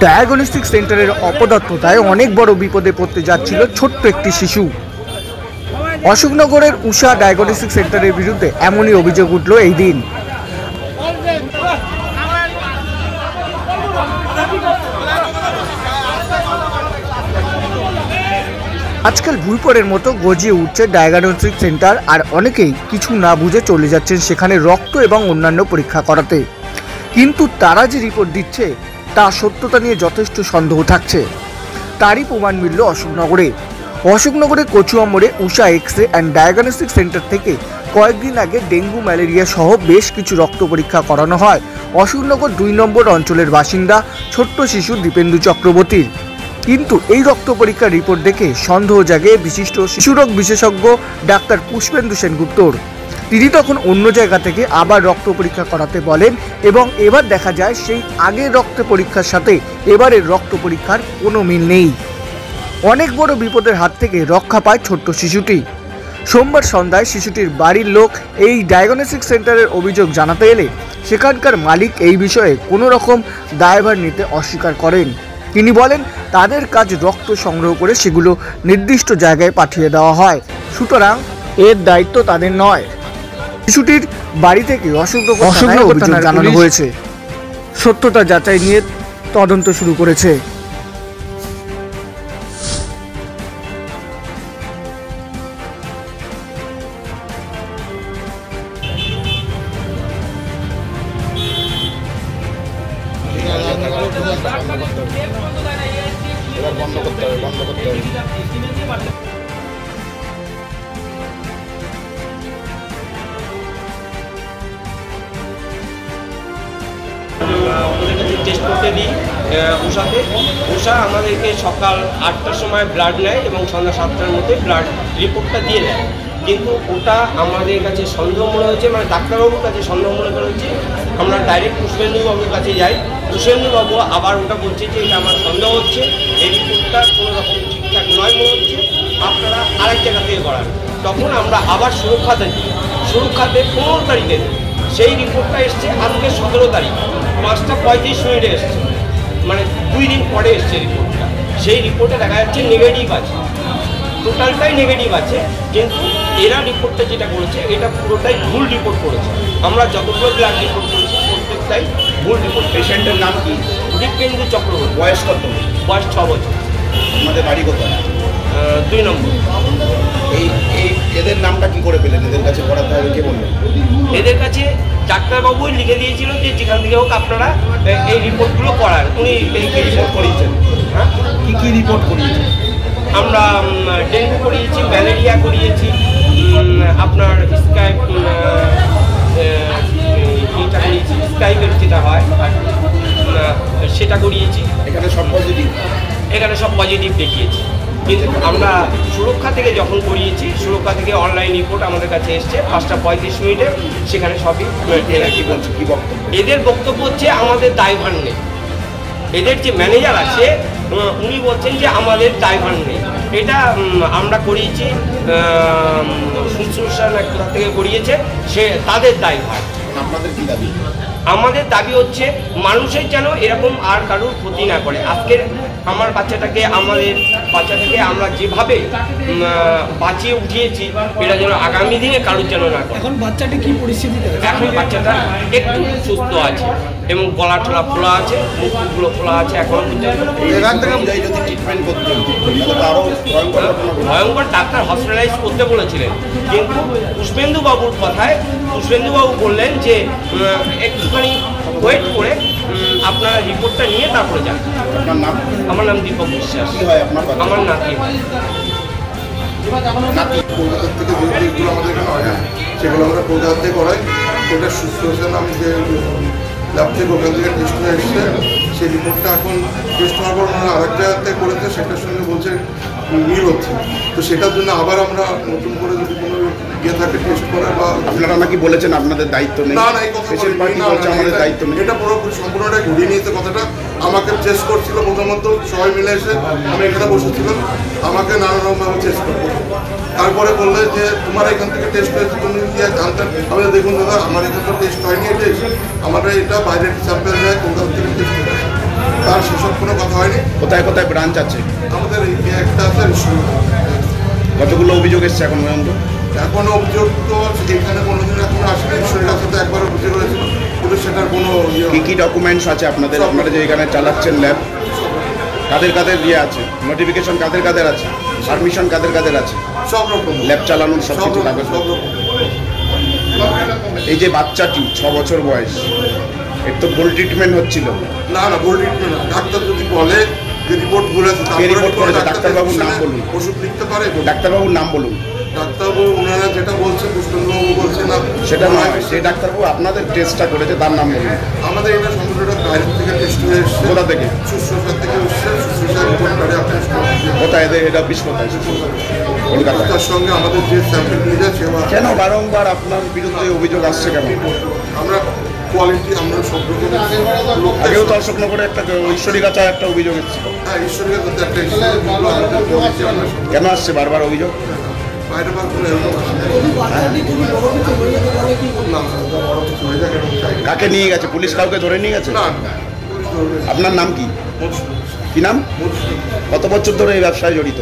Diagnostic সেন্টারের অপদার্থতায় অনেক বড় বিপদে পড়তে যাচ্ছিল ছোট্ট একটি শিশু। অশোকনগরের উষা ডায়াগনস্টিক সেন্টারের বিরুদ্ধে এমনই অভিযোগ উঠল এই দিন। আজকাল ভুইপড়ের মতো গজিয়ে উঠছে ডায়াগনস্টিক সেন্টার, আর অনেকেই কিছু না বুঝে চলে যাচ্ছেন সেখানে রক্ত এবং অন্যান্য পরীক্ষা করাতে। কিন্তু তারা যে রিপোর্ট দিচ্ছে তা সত্যতা নিয়ে যথেষ্ট সন্দেহ থাকছে। তারই প্রমাণ মিলল অশোকনগরের কচুয়া মোড়ে উষা এক্স-রে অ্যান্ড ডায়াগনস্টিক সেন্টার থেকে কয়েকদিন আগে ডেঙ্গু ম্যালেরিয়া সহ বেশ কিছু রক্ত পরীক্ষা করানো হয় অশোকনগর 2 নম্বর অঞ্চলের বাসিন্দা ছোট্ট শিশু দীপেন্দু চক্রবর্তীর। কিন্তু এই রক্ত পরীক্ষার রিপোর্ট দেখে সন্দেহ জাগে বিশিষ্ট শিশুরোগ বিশেষজ্ঞ ডাক্তার পুষ্পেন্দু সেনগুপ্তর। তিনি তখন অন্য জায়গা থেকে আবার রক্ত পরীক্ষা করাতে বলেন এবং এবার দেখা যায় সেই আগের রক্ত পরীক্ষার সাথে এবারের রক্ত পরীক্ষার কোনো মিল নেই। অনেক বড় বিপদের হাত থেকে রক্ষা পায় ছোট্ট শিশুটি। সোমবার সন্ধ্যায় শিশুটির বাড়ির লোক এই ডায়াগনস্টিক সেন্টারের অভিযোগ জানাতে এলে সেখানকার মালিক এই বিষয়ে কোনো রকম দায়ভার নিতে অস্বীকার করেন। তিনি বলেন তাদের কাজ রক্ত সংগ্রহ করে সেগুলো নির্দিষ্ট জায়গায় পাঠিয়ে দেওয়া হয়, সুতরাং এর দায়িত্ব তাদের নয়। শিশুটির বাড়ি থেকে অশোকনগর অভিযোগ জানানো হয়েছে। সত্যতা যাচাই নিয়ে তদন্ত শুরু করেছে। বন্ধ করতে হবে। ওদের কাছে টেস্ট করতে দিই উষা আমাদেরকে সকাল 8টার সময় ব্লাড নেয় এবং সন্ধ্যা 7টার মধ্যে ব্লাড রিপোর্টটা দিয়ে দেয়। কিন্তু ওটা আমাদের কাছে সন্দেহ মনে হয়েছে, মানে ডাক্তারবাবুর কাছে সন্দেহ মনে করেছে। আমরা ডাইরেক্ট পুষ্পেন্দুবাবুর কাছে যাই। পুষ্পেন্দুবাবু আবার ওটা বলছে যে এটা আমার সন্দেহ হচ্ছে, এই রিপোর্টটা কোনো রকম ঠিকঠাক নয় মনে হচ্ছে, আপনারা আরেক জায়গা থেকে করান। তখন আমরা আবার সুরক্ষাতে দিই। সুরক্ষাতে 15 তারিখে সেই রিপোর্টটা এসছে আজকে 17 তারিখ 5:35 এসছে, মানে 2 দিন পরে এসছে রিপোর্টটা। সেই রিপোর্টে দেখা যাচ্ছে নেগেটিভ আছে, টোটালটাই নেগেটিভ আছে। কিন্তু এরা রিপোর্টটা যেটা করেছে এটা পুরোটাই ভুল রিপোর্ট করেছে। আমরা যতগুলো ব্লাড রিপোর্ট করেছি প্রত্যেকটাই ভুল রিপোর্ট। পেশেন্টের নাম কি? দীপেন্দু চক্রবর্তী। বয়স কত? বয়স 6 বছর। আমাদের বাড়ি কোথায়? 2 নম্বর। এদের নামটা কি করে পেলেন? এদের কাছে করাতে হবে কে বললেন? এদের কাছে ডাক্তারবাবুই লিখে দিয়েছিল যে যেখান থেকে হোক আপনারা এই রিপোর্টগুলো করান। উনি এই রিপোর্ট করিয়েছেন। হ্যাঁ, কী রিপোর্ট করিয়েছেন? আমরা ডেঙ্গু করিয়েছি, ম্যালেরিয়া করিয়েছি, আপনার স্কাইপের যেটা হয় সেটা করিয়েছি। এখানে সব পজিটিভ দেখিয়েছি। কিন্তু আমরা সুরক্ষা থেকে যখন করিয়েছি, সুরক্ষা থেকে অনলাইন রিপোর্ট আমাদের কাছে এসছে 5:35 সেখানে সবই। কি বলছে, কি বক্তব্য? এদের বক্তব্য হচ্ছে আমাদের দায়ভার নেই। এদের যে ম্যানেজার আছে উনি বলছেন যে আমাদের দায়ভার নেই। এটা আমরা করিয়েছি, শুশ্রূষা কোথা থেকে করিয়েছে সে তাদের দায়ভার। আপনাদের কি দাবি? আমাদের দাবি হচ্ছে মানুষের যেন এরকম আর কারোর ক্ষতি না করে। আজকের আমাদের বাচ্চাটাকে আমরা যেভাবে বাঁচিয়ে উঠিয়েছি এটা যেন আগামী দিনে কারোর যেন না করে। এখন বাচ্চাটা কি পরিস্থিতিতে? এখন বাচ্চাটা একটু সুস্থ আছে এবং গলা টলা খোলা আছে, মুখগুলো খোলা আছে। এখন ভয়ঙ্কর ডাক্তার হসপিটালাইজ করতে বলেছিলেন, কিন্তু পুষ্পেন্দুবাবুর কথায় পুষ্পেন্দুবাবু বললেন যে একটুখানি ওয়েট করে আপনারা রিপোর্টটা নিয়ে তারপরে যান। আপনার নাম? আমার নাম দীপক বিশ্বাস। আমার নাতি। কলকাতা থেকে যে টেস্টগুলো আমাদের এখানে হয় না সেগুলো আমরা কলকাতা থেকে করাই। ওটা সুস্থ নাম যে ল্যাব থেকে ওখান থেকে টেস্ট হয়ে এসছে, সেই রিপোর্টটা এখন টেস্ট হওয়ার পর ওনারা আরেক জায়গা থেকে করেছে, সেটার সঙ্গে বলছে মিল হচ্ছে। তো সেটার জন্য আবার আমরা নতুন করে যদি কোনো ইয়ে থাকে টেস্ট করা বা আপনারা নাকি বলেছেন আপনাদের দায়িত্ব নেই? না, এই কথা আমাদের দায়িত্ব নেই। এটা পুরোপুরি সম্পূর্ণটা ঘুরিয়ে নিয়েছে কথাটা। আমাকে চেস্ট করছিল প্রথমত, সবাই মিলে এসে আমি এখানে বসেছিলাম, আমাকে নানারকমভাবে চেস্ট করবো। তারপরে বললে যে তোমার এখান থেকে টেস্ট হয়েছে, তুমি গিয়ে জানতে। আমি দেখুন দাদা, আমার এখান থেকে টেস্ট হয়নি, এটা আমাদের এটা বাইরের স্যাম্পেল যায়, কলকাতা থেকে টেস্ট হয়ে যায়। তার সেসব হয়নি। কোথায় কোথায় ব্রাঞ্চ আছে? আমাদের এই একটা আছে কতগুলো অভিযোগ এসছে এখন পর্যন্ত? এখনো অভিযোগ তো এখানে কোনোদিন এখনো আসেনি, ঈশ্বরের কাছে তো একবার অভিযোগ হয়েছিল, কিন্তু সেটার কোনো কি কি ডকুমেন্টস আছে আপনাদের? আপনারা যে এখানে চালাচ্ছেন ল্যাব, কাদের কাদের ইয়ে আছে, নোটিফিকেশন কাদের কাদের আছে, পারমিশন কাদের কাদের আছে সব রকম ল্যাব চালানোর সব কিছু কাগজ? সব রকম। এই যে বাচ্চাটি 6 বছর বয়স, এর তো ভুল ট্রিটমেন্ট হচ্ছিল। না না, ভুল ট্রিটমেন্ট না, ডাক্তার যদি বলে যে রিপোর্ট ভুল আছে, কে রিপোর্ট করেছে? ডাক্তারবাবুর নাম বলুন। ওষুধ লিখতে পারে। ডাক্তারবাবুর নাম বলুন। ডাক্তারবাবু ওনারা যেটা বলছে, পুষ্পেন্দ্রবাবু বলছে না সেটা নয়, সেই ডাক্তারবাবু আপনাদের টেস্টটা করেছে তার নাম বলুন। আমাদের এটা সম্পূর্ণটা বাইরে থেকে টেস্ট হয়ে এসছে। কোথা থেকে? শুশ্রূষা থেকে এসছে, শুশ্রূষা রিপোর্ট কার্ডে আপনার কোথায় এদের হেড অফিস কোথায়? কলকাতায়। তার সঙ্গে আমাদের যে স্যাম্পল নিয়ে যায় সেবা। কেন বারংবার আপনার বিরুদ্ধে অভিযোগ আসছে কেন? আমরা কোয়ালিটি, আমরা সব রকম লোক। আগেও তো অশোকনগরে একটা ঈশ্বরীগাছায় একটা অভিযোগ এসেছিল। হ্যাঁ, ঈশ্বরের কাছে একটা এসেছে, যেগুলো আমাদের quality আমরা সব- কেন আসছে বারবার অভিযোগ? বাইরে বার করে এরকম আসে না। না, বড় কিছু হয়ে যাক এরকম চাই না। কাকে নিয়ে গেছে? পুলিশ কাউকে ধরে নিয়ে গেছে? না, না, পুলিশ ধরবে না। আপনার নাম কি? মধুসূদন, কি নাম? মধুসূদন, কত বছর ধরে এই ব্যবসায় জড়িত?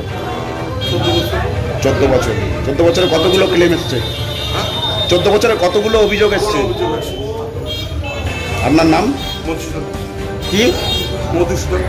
14 বছর। 14 বছর। 14 বছরে কতগুলো ক্লেম এসছে? হ্যাঁ, 14 বছরে কতগুলো অভিযোগ এসছে? কোনো অভিযোগ আসে। আপনার নাম মধুসূদন, কি? মধুসূদন।